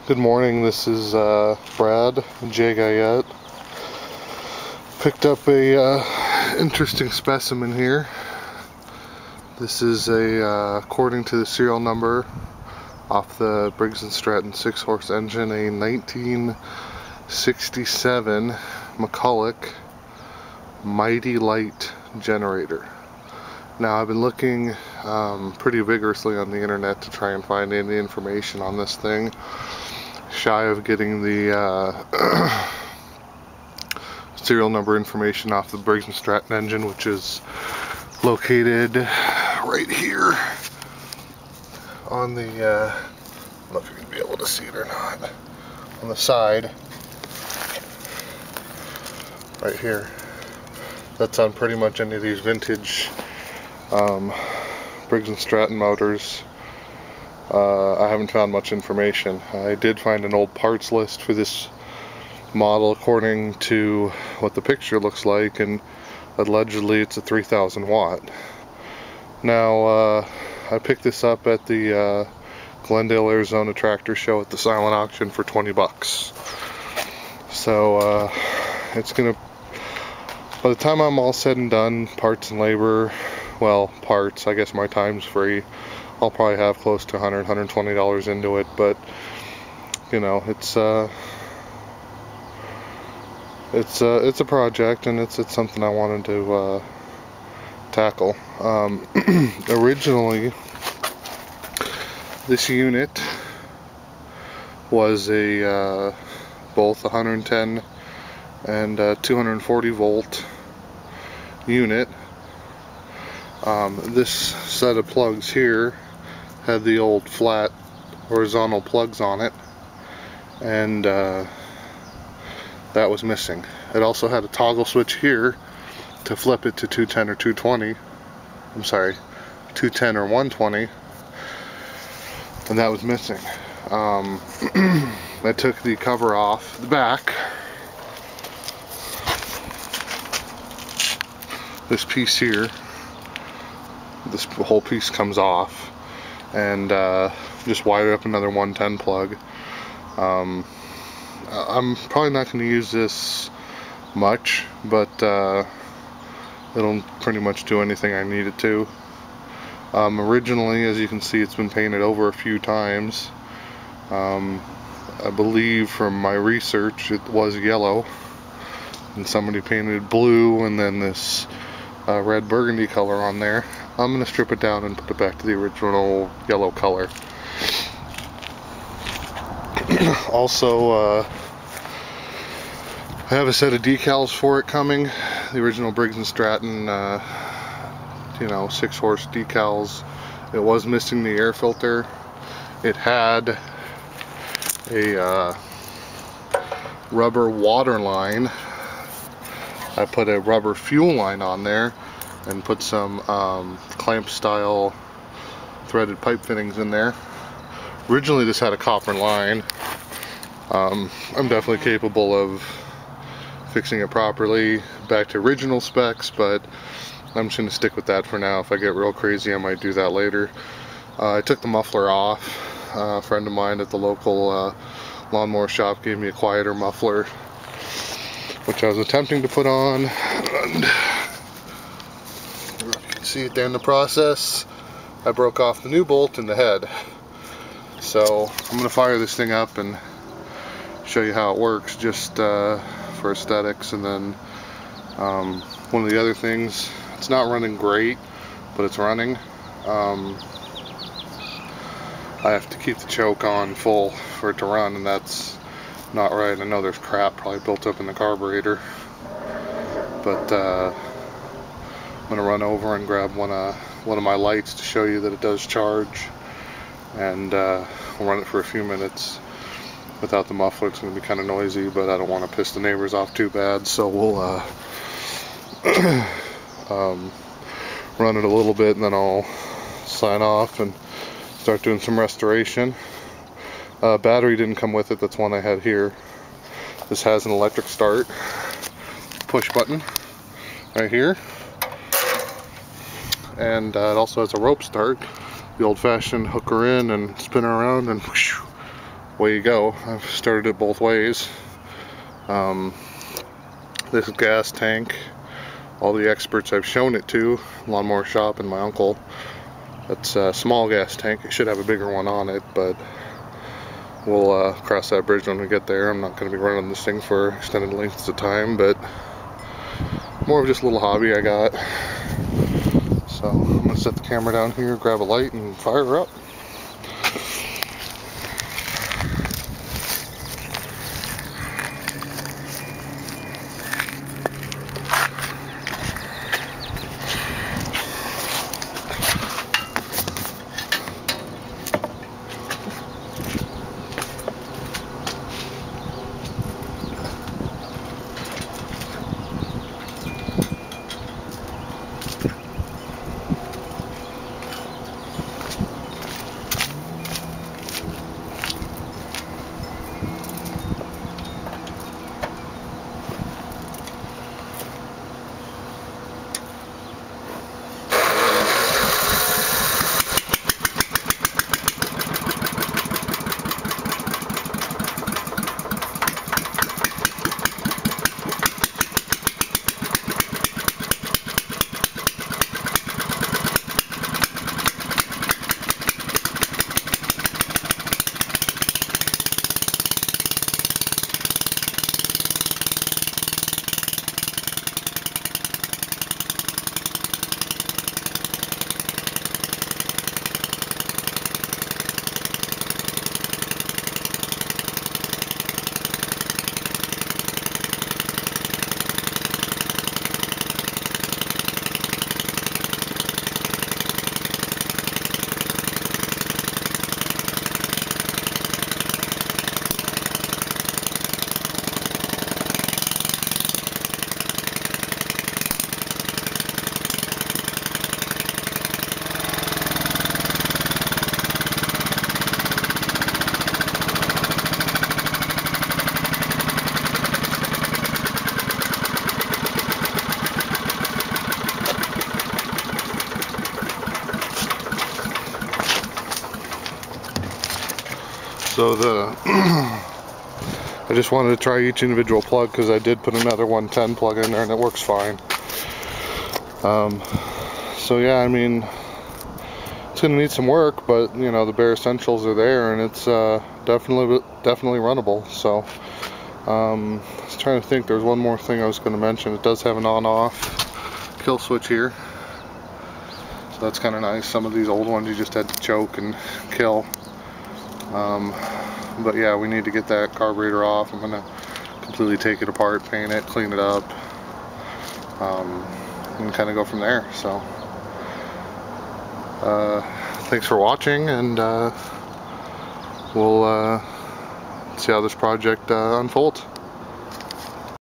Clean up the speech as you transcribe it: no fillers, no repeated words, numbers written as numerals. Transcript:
Good morning, this is Brad, J. Guyette. Picked up a interesting specimen here. This is according to the serial number off the Briggs & Stratton 6-horse engine, a 1967 McCulloch Mite-E-Lite generator. Now, I've been looking pretty vigorously on the internet to try and find any information on this thing. Shy of getting the serial number information off the Briggs & Stratton engine, which is located right here on the, I don't know if you're going to be able to see it or not, on the side, right here. That's on pretty much any of these vintage Briggs & Stratton motors. I haven't found much information. I did find an old parts list for this model according to what the picture looks like, and allegedly it's a 3,000 watt. Now, I picked this up at the Glendale, Arizona tractor show at the silent auction for 20 bucks. So it's gonna, by the time I'm all said and done, parts and labor, well, parts, I guess my time's free, I'll probably have close to $100, $120 into it, but you know, it's a project, and it's something I wanted to tackle. Originally, this unit was a both 110 and 240 volt unit. This set of plugs here had the old flat horizontal plugs on it, and that was missing. It also had a toggle switch here to flip it to 210 or 220. I'm sorry, 210 or 120, and that was missing. I took the cover off the back. This piece here, this whole piece comes off, and just wired up another 110 plug. I'm probably not going to use this much, but it'll pretty much do anything I need it to. Originally, as you can see, it's been painted over a few times. I believe from my research it was yellow, and somebody painted blue and then this red burgundy color on there. I'm going to strip it down and put it back to the original yellow color. Also, I have a set of decals for it coming. The original Briggs & Stratton, 6-horse decals. It was missing the air filter. It had a rubber water line. I put a rubber fuel line on there and put some clamp style threaded pipe fittings in there. Originally this had a copper line. I'm definitely capable of fixing it properly back to original specs, but I'm just going to stick with that for now. If I get real crazy, I might do that later. I took the muffler off. A friend of mine at the local lawnmower shop gave me a quieter muffler, which I was attempting to put on, and you can see it there in the process. I broke off the new bolt in the head. So I'm going to fire this thing up and show you how it works, just for aesthetics. And then one of the other things, it's not running great, but it's running. I have to keep the choke on full for it to run, and that's not right. I know there's crap probably built up in the carburetor, but I'm going to run over and grab one of my lights to show you that it does charge, and we'll run it for a few minutes without the muffler. It's going to be kind of noisy, but I don't want to piss the neighbors off too bad, so we'll run it a little bit, and then I'll sign off and start doing some restoration. Battery didn't come with it. That's one I had here. This has an electric start push button right here, and it also has a rope start, the old-fashioned hook her in and spin her around and whoosh, way you go. I've started it both ways. This gas tank, all the experts I've shown it to, Lawnmower Shop and my uncle, that's a small gas tank. It should have a bigger one on it, but we'll cross that bridge when we get there. I'm not going to be running this thing for extended lengths of time, but more of just a little hobby I got. So I'm going to set the camera down here, grab a light, and fire her up. So I just wanted to try each individual plug because I did put another 110 plug in there and it works fine. So yeah, I mean, it's gonna need some work, but you know, the bare essentials are there, and it's definitely runnable. So I was trying to think. There's one more thing I was going to mention. It does have an on-off kill switch here, so that's kind of nice. Some of these old ones you just had to choke and kill. But yeah, we need to get that carburetor off. I'm gonna completely take it apart, paint it, clean it up, and kind of go from there. So thanks for watching, and we'll see how this project unfolds.